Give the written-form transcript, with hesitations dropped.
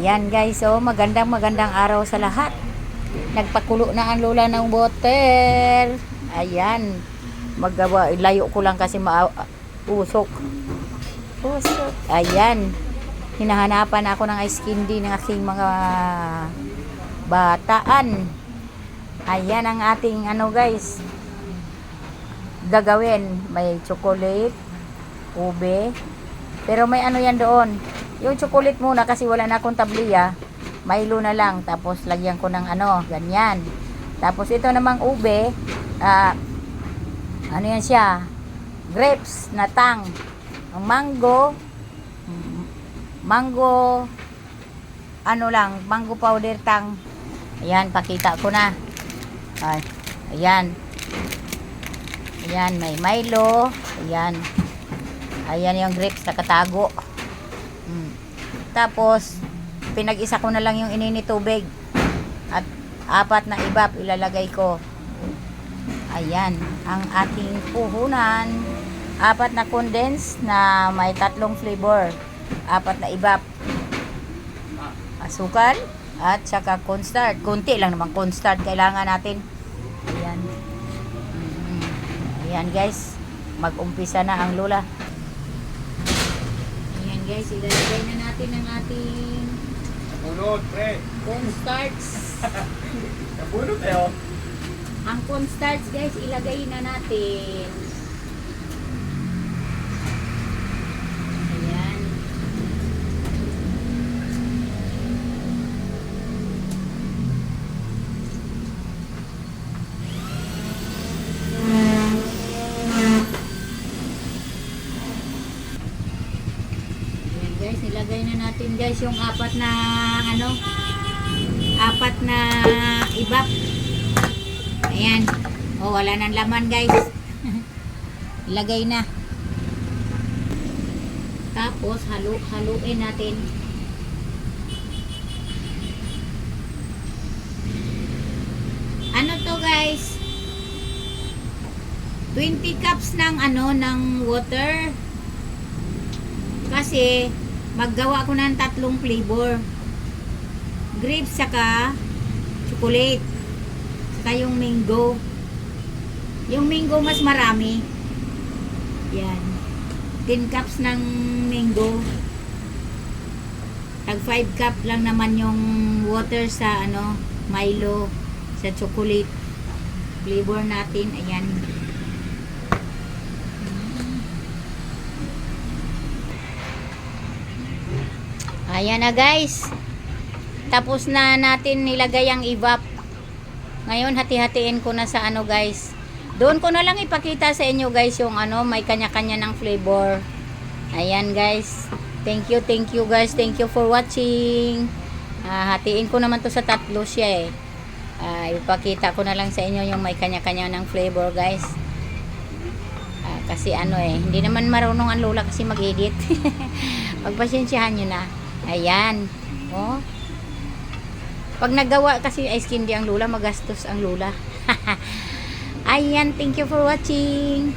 Yan guys, so magandang araw sa lahat. Nagpakulo na ang lola ng water. Ayan. Maggawa, layo ko lang kasi usok. Ayan. Hinahanapan ako ng ice candy ng aking mga bataan. Ayan ang ating guys. Gagawin. May chocolate, ube. Pero may yan doon. Yung chocolate muna kasi wala na akong tabliya. Milo na lang. Tapos lagyan ko ng ganyan. Tapos ito namang ube. Yan siya. Grapes na tang. Ang mango. Mango. Mango powder tang. Ayan, pakita ko na. Ayan. Ayan, may Milo. Ayan. Ayan yung grapes nakatago. Tapos, pinag-isa ko na lang yung inini tubig. At 4 na ibap ilalagay ko. Ayan, ang ating puhunan. 4 na condense na may 3 flavor. 4 na ibap. Asukal at saka cornstarch. Kunti lang naman cornstarch kailangan natin. Ayan. Ayan guys, mag-umpisa na ang lola. Ayan guys, ilalagay na natin ang ating Bunot, pre. cornstarch. Bunot tayo. Ang cornstarch guys, ilagay na natin. Ayan. Ayan guys, ilagay na natin guys yung 4 na 4 na ibap. Ayan. Wala nang laman guys. Ilagay na. Tapos haluin natin. Ano to guys? 20 cups ng ng water. Kasi maggawa ko ng 3 flavor. Grapes saka chocolate. Saka yung mango. Yung mango mas marami. Yan. 10 cups ng mango. Tag 5 cup lang naman yung water sa Milo, sa chocolate flavor natin. Ayan. Ayan na guys. Tapos na natin nilagay ang evap. Ngayon hati-hatiin ko na sa guys. Doon ko na lang ipakita sa inyo guys yung may kanya-kanya ng flavor. Ayan guys. Thank you guys. Thank you for watching. Hatiin ko naman to sa 3 siya ipakita ko na lang sa inyo yung may kanya-kanya ng flavor guys. Kasi hindi naman marunong ang lola kasi mag-edit. Pagpasensyahan nyo na. Ayan. Pag nagawa kasi ice candy ang lola, magastos ang lola. Ayan, thank you for watching.